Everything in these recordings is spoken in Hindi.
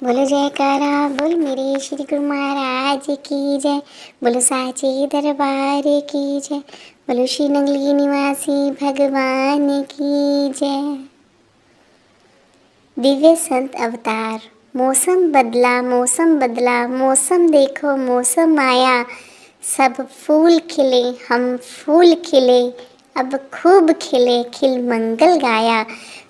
बोलो जयकारा बोल मेरे श्री गुरु महाराज की जय। बोलो साचे दरबार की जय। बोलो श्री नंगली निवासी भगवान की जय। दिव्य संत अवतार। मौसम बदला मौसम बदला, मौसम देखो मौसम आया। सब फूल खिले हम फूल खिले, अब खूब खिले खिल मंगल गाया।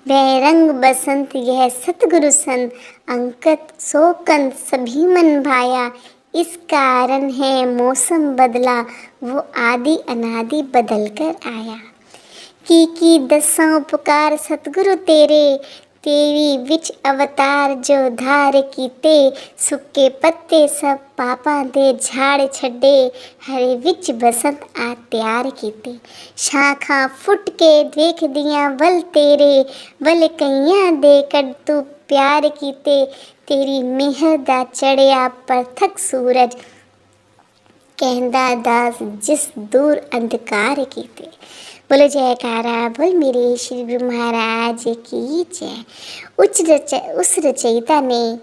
वह रंग बसंत यह सतगुरु संत, अंकत सोकंत सभी मन भाया। इस कारण है मौसम बदला, वो आदि अनादि बदल कर आया। की दसां उपकार सतगुरु तेरे, तेरी विच अवतार जो धार कीते। सुके पत्ते सब पापां दे झाड़ छड्डे, हरे विच बसंत आ त्यार कीते। शाखां फुट के देख दियां वल तेरे, वल कईयां दे कड तू प्यार कीते। तेरी मेहर दा चढ़िया परथक सूरज, कहंदा दास जिस दूर अंधकार कीते। बोलो जयकारा बोल मेरे श्री गुरु महाराज की जय। उस रचयिता ने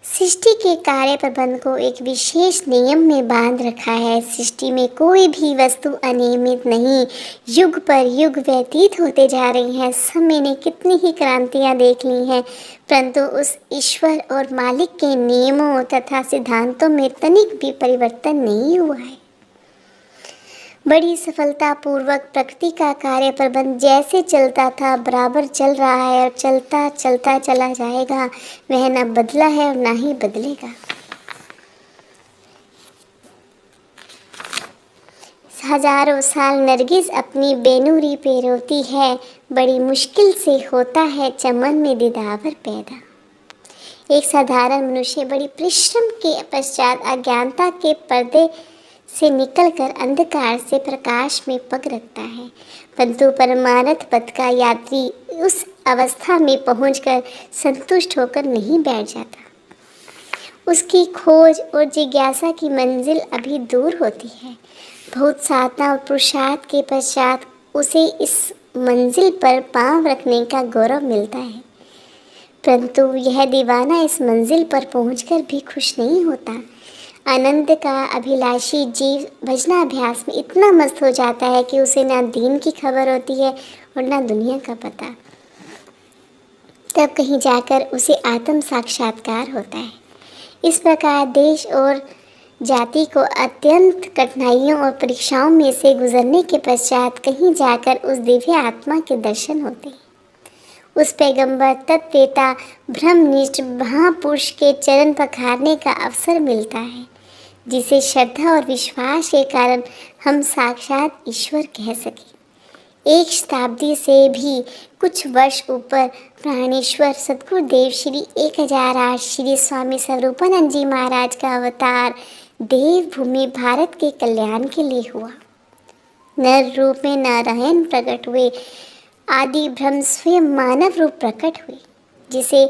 सृष्टि के कार्य प्रबंध को एक विशेष नियम में बांध रखा है। सृष्टि में कोई भी वस्तु अनियमित नहीं। युग पर युग व्यतीत होते जा रही हैं। समय ने कितनी ही क्रांतियां देख ली हैं, परंतु उस ईश्वर और मालिक के नियमों तथा सिद्धांतों में तनिक भी परिवर्तन नहीं हुआ है। बड़ी सफलतापूर्वक प्रकृति का कार्य प्रबंध जैसे चलता था बराबर चल रहा है और चलता चलता चला जाएगा। वह न बदला है और न ही बदलेगा। हजारों साल नरगिस अपनी बेनूरी पे रोती है, बड़ी मुश्किल से होता है चमन में दीदावर पैदा। एक साधारण मनुष्य बड़ी परिश्रम के पश्चात अज्ञानता के पर्दे से निकलकर अंधकार से प्रकाश में पग रखता है, परंतु परमार्थ पथ का यात्री उस अवस्था में पहुंचकर संतुष्ट होकर नहीं बैठ जाता। उसकी खोज और जिज्ञासा की मंजिल अभी दूर होती है। बहुत साधना और पुरुषार्थ के पश्चात उसे इस मंजिल पर पांव रखने का गौरव मिलता है, परंतु यह दीवाना इस मंजिल पर पहुंचकर भी खुश नहीं होता। आनंद का अभिलाषी जीव भजनाभ्यास में इतना मस्त हो जाता है कि उसे ना दीन की खबर होती है और ना दुनिया का पता। तब कहीं जाकर उसे आत्म साक्षात्कार होता है। इस प्रकार देश और जाति को अत्यंत कठिनाइयों और परीक्षाओं में से गुजरने के पश्चात कहीं जाकर उस दिव्य आत्मा के दर्शन होते हैं। उस पैगंबर तत्वेता ब्रह्मनिष्ठ महापुरुष के चरण पखारने का अवसर मिलता है, जिसे श्रद्धा और विश्वास के कारण हम साक्षात ईश्वर कह सकें। एक शताब्दी से भी कुछ वर्ष ऊपर प्राणेश्वर सद्गुरुदेव श्री 1008 श्री स्वामी स्वरूपानंद जी महाराज का अवतार देवभूमि भारत के कल्याण के लिए हुआ। नर रूप में नारायण प्रकट हुए। आदि ब्रह्म स्वयं मानव रूप प्रकट हुए। जिसे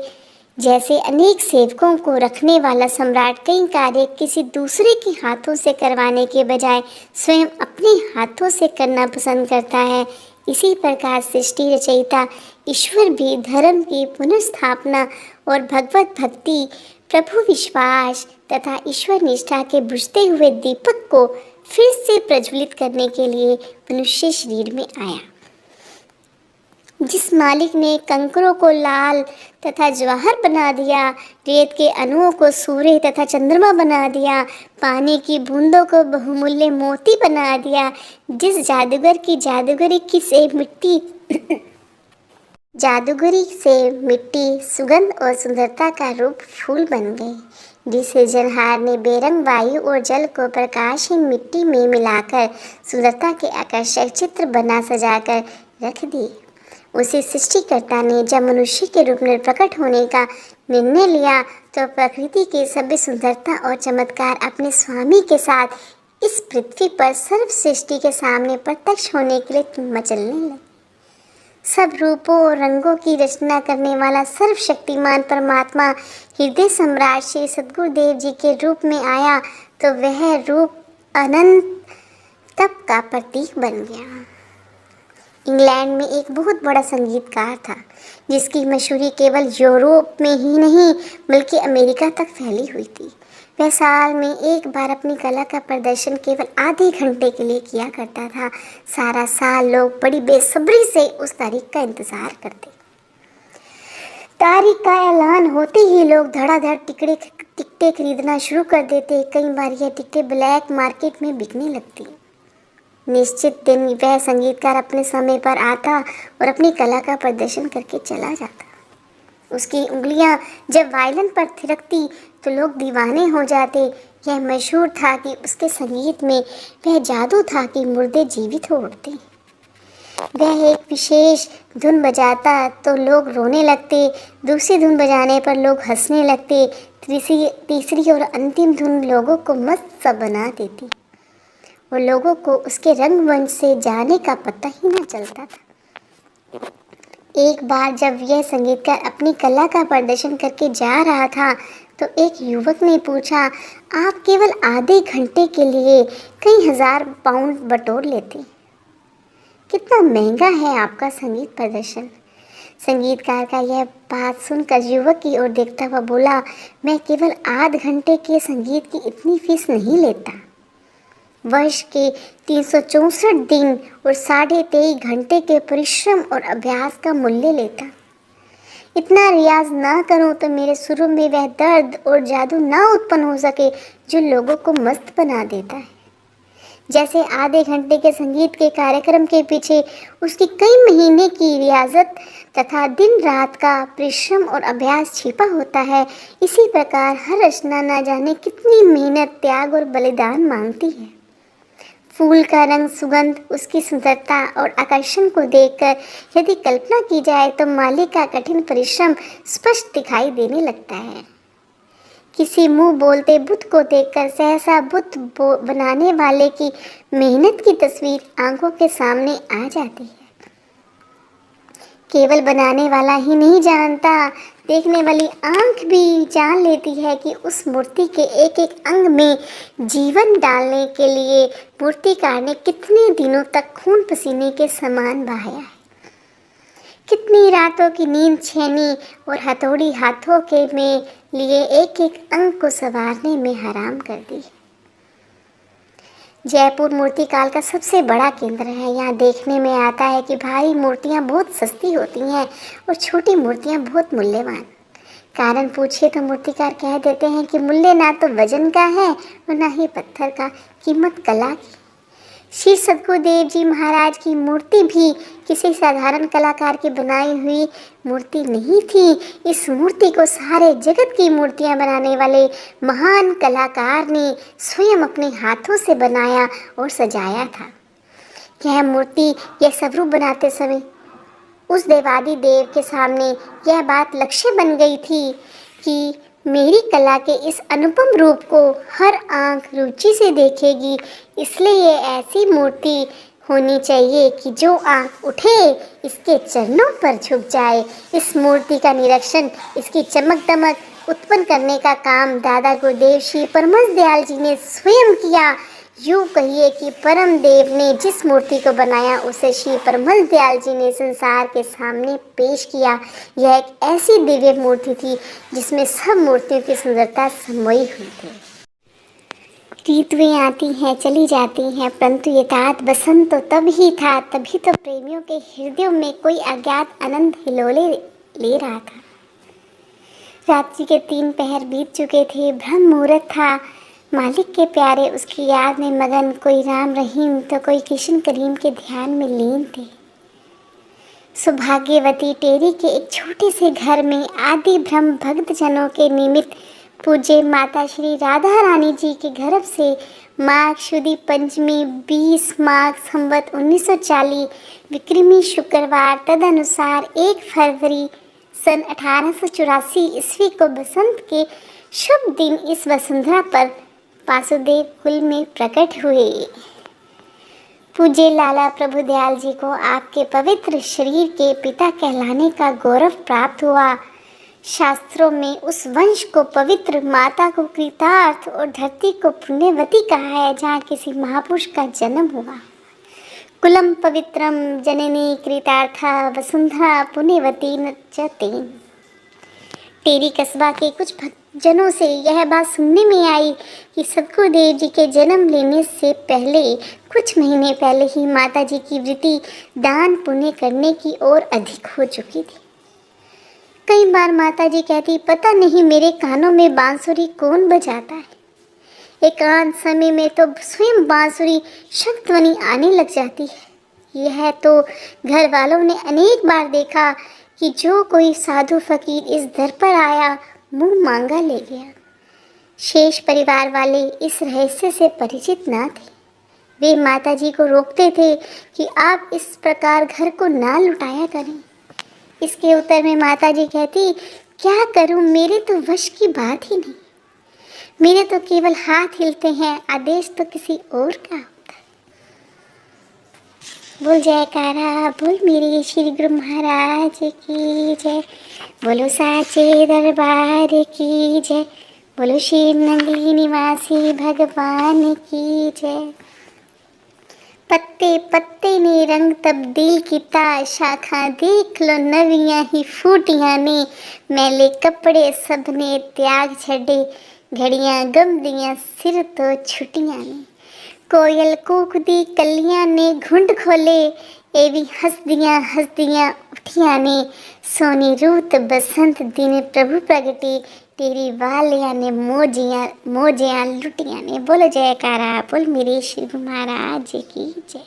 जैसे अनेक सेवकों को रखने वाला सम्राट कई कार्य किसी दूसरे के हाथों से करवाने के बजाय स्वयं अपने हाथों से करना पसंद करता है, इसी प्रकार सृष्टि रचयिता ईश्वर भी धर्म की पुनर्स्थापना और भगवत भक्ति, प्रभु विश्वास तथा ईश्वर निष्ठा के बुझते हुए दीपक को फिर से प्रज्वलित करने के लिए मनुष्य शरीर में आया। जिस मालिक ने कंकरों को लाल तथा जवाहर बना दिया, रेत के अणुओं को सूर्य तथा चंद्रमा बना दिया, पानी की बूंदों को बहुमूल्य मोती बना दिया, जिस जादूगर की जादूगरी से मिट्टी सुगंध और सुंदरता का रूप फूल बन गई, जिस सृजनहार ने बेरंग वायु और जल को प्रकाशहीन मिट्टी में मिलाकर सुंदरता के आकर्षक चित्र बना सजाकर रख दिए, उसी सृष्टिकर्ता ने जब मनुष्य के रूप में प्रकट होने का निर्णय लिया तो प्रकृति की सभी सुंदरता और चमत्कार अपने स्वामी के साथ इस पृथ्वी पर सर्व सृष्टि के सामने प्रत्यक्ष होने के लिए मचलने लगे। सब रूपों और रंगों की रचना करने वाला सर्वशक्तिमान परमात्मा हृदय सम्राट श्री सद्गुरुदेव जी के रूप में आया तो वह रूप अनंत तप का प्रतीक बन गया। इंग्लैंड में एक बहुत बड़ा संगीतकार था जिसकी मशहूरी केवल यूरोप में ही नहीं बल्कि अमेरिका तक फैली हुई थी। वह साल में एक बार अपनी कला का प्रदर्शन केवल आधे घंटे के लिए किया करता था। सारा साल लोग बड़ी बेसब्री से उस तारीख का इंतजार करते। तारीख का ऐलान होते ही लोग धड़ाधड़ टिकटें खरीदना शुरू कर देते। कई बार यह टिकटें ब्लैक मार्केट में बिकने लगती। निश्चित दिन वह संगीतकार अपने समय पर आता और अपनी कला का प्रदर्शन करके चला जाता। उसकी उंगलियां जब वायलिन पर थिरकती तो लोग दीवाने हो जाते। यह मशहूर था कि उसके संगीत में वह जादू था कि मुर्दे जीवित हो उठते। वह एक विशेष धुन बजाता तो लोग रोने लगते, दूसरी धुन बजाने पर लोग हंसने लगते, तीसरी और अंतिम धुन लोगों को मस्त सा बना देती और लोगों को उसके रंगमंच से जाने का पता ही न चलता था। एक बार जब यह संगीतकार अपनी कला का प्रदर्शन करके जा रहा था तो एक युवक ने पूछा, आप केवल आधे घंटे के लिए कई हजार पाउंड बटोर लेते, कितना महंगा है आपका संगीत प्रदर्शन। संगीतकार का यह बात सुनकर युवक की ओर देखता हुआ बोला, मैं केवल आध घंटे के संगीत की इतनी फीस नहीं लेता, वर्ष के 364 दिन और 23.5 घंटे के परिश्रम और अभ्यास का मूल्य लेता। इतना रियाज ना करूं तो मेरे सुरों में वह दर्द और जादू ना उत्पन्न हो सके जो लोगों को मस्त बना देता है। जैसे आधे घंटे के संगीत के कार्यक्रम के पीछे उसकी कई महीने की रियाजत तथा दिन रात का परिश्रम और अभ्यास छिपा होता है, इसी प्रकार हर रचना न जाने कितनी मेहनत, त्याग और बलिदान मांगती है। फूल का रंग, सुगंध, उसकी सुंदरता और आकर्षण को देखकर यदि कल्पना की जाए तो माली का कठिन परिश्रम स्पष्ट दिखाई देने लगता है। किसी मुंह बोलते बुद्ध को देखकर सहसा बुद्ध बनाने वाले की मेहनत की तस्वीर आंखों के सामने आ जाती है। केवल बनाने वाला ही नहीं जानता, देखने वाली आंख भी जान लेती है कि उस मूर्ति के एक एक अंग में जीवन डालने के लिए मूर्तिकार ने कितने दिनों तक खून पसीने के समान बहाया है, कितनी रातों की नींद छीनी और हथौड़ी हाथों के में लिए एक एक अंग को संवारने में हराम कर दी। जयपुर मूर्तिकला का सबसे बड़ा केंद्र है। यहाँ देखने में आता है कि भारी मूर्तियाँ बहुत सस्ती होती हैं और छोटी मूर्तियाँ बहुत मूल्यवान। कारण पूछिए तो मूर्तिकार कह देते हैं कि मूल्य ना तो वजन का है और ना ही पत्थर का, कीमत कला की। श्री सद्गुरुदेव जी महाराज की मूर्ति भी किसी साधारण कलाकार की बनाई हुई मूर्ति नहीं थी। इस मूर्ति को सारे जगत की मूर्तियां बनाने वाले महान कलाकार ने स्वयं अपने हाथों से बनाया और सजाया था। यह मूर्ति, यह स्वरूप बनाते समय उस देवादि देव के सामने यह बात लक्ष्य बन गई थी कि मेरी कला के इस अनुपम रूप को हर आंख रुचि से देखेगी, इसलिए ये ऐसी मूर्ति होनी चाहिए कि जो आंख उठे इसके चरणों पर झुक जाए। इस मूर्ति का निरीक्षण, इसकी चमक दमक उत्पन्न करने का काम दादा गुरुदेव श्री परमहंस दयाल जी ने स्वयं किया। यूँ कहिए कि परम देव ने जिस मूर्ति को बनाया उसे श्री परमहंस दयाल जी ने संसार के सामने पेश किया। यह एक ऐसी दिव्य मूर्ति थी जिसमें सब मूर्तियों की सुंदरता समाई हुई थी। ऋतुएं आती हैं, चली जाती हैं, परंतु यथार्थ बसंत तो तब ही था, तभी तो प्रेमियों के हृदयों में कोई अज्ञात आनंद हिलोले ले रहा था। रात्रि के 3 पहर बीत चुके थे, ब्रह्म मुहूर्त था। मालिक के प्यारे उसकी याद में मगन, कोई राम रहीम तो कोई कृष्ण करीम के ध्यान में लीन थे। सौभाग्यवती टेरी के एक छोटे से घर में आदि ब्रह्म भक्त जनों के निमित्त पूज्य माता श्री राधा रानी जी के गर्भ से माघ शुदी पंचमी 20 माघ संवत 1940 विक्रमी शुक्रवार तदनुसार 1 फरवरी सन 1884 ईस्वी को बसंत के शुभ दिन इस वसुंधरा पर वासुदेव कुल में प्रकट हुए। पूज्य लाला प्रभुदयाल जी को आपके पवित्र शरीर के पिता कहलाने का गौरव प्राप्त हुआ। शास्त्रों में उस वंश को पवित्र, माता को कृतार्थ और धरती को पुण्यवती कहा है जहाँ किसी महापुरुष का जन्म हुआ। कुलम पवित्रम जननी कृतार्था वसुंधरा पुण्यवती नचते। टेरी कस्बा के कुछ भक्तजनों से यह बात सुनने में आई कि सदगुरुदेव जी के जन्म लेने से पहले कुछ महीने पहले ही माता जी की वृत्ति दान पुण्य करने की ओर अधिक हो चुकी थी। कई बार माता जी कहती, पता नहीं मेरे कानों में बांसुरी कौन बजाता है। एकांत समय में तो स्वयं बांसुरी शब्दध्वनि आने लग जाती है। यह तो घर वालों ने अनेक बार देखा कि जो कोई साधु फकीर इस दर पर आया मुंह मांगा ले गया। शेष परिवार वाले इस रहस्य से परिचित ना थे। वे माता जी को रोकते थे कि आप इस प्रकार घर को ना लुटाया करें। इसके उत्तर में माता जी कहती, क्या करूं, मेरे तो वश की बात ही नहीं। मेरे तो केवल हाथ हिलते हैं, आदेश तो किसी और का होता है। बोल जयकारा बोल मेरे श्री गुरु महाराज की जय। बोलो साचे दरबार की जय। बोलो श्री नंदी निवासी भगवान की जय। पत्ते पत्ते ने रंग तब्दील किता, शाखा देख लो नवियाँ ही फूटियाँ ने। मैले कपड़े सबने त्याग छड़े, घड़ियाँ गम दियाँ सिर तो छुटियाँ ने। कोयल कूकदी कलियाँ ने घुंड खोले, एवी हंसदियाँ उठियाँ ने। सोनी रूत बसंत दिन प्रभु प्रगटे, तेरी वालियाँ ने मोजियाँ लुटियाँ ने। बोलो जयकारा बोल मेरे श्री महाराज की जय।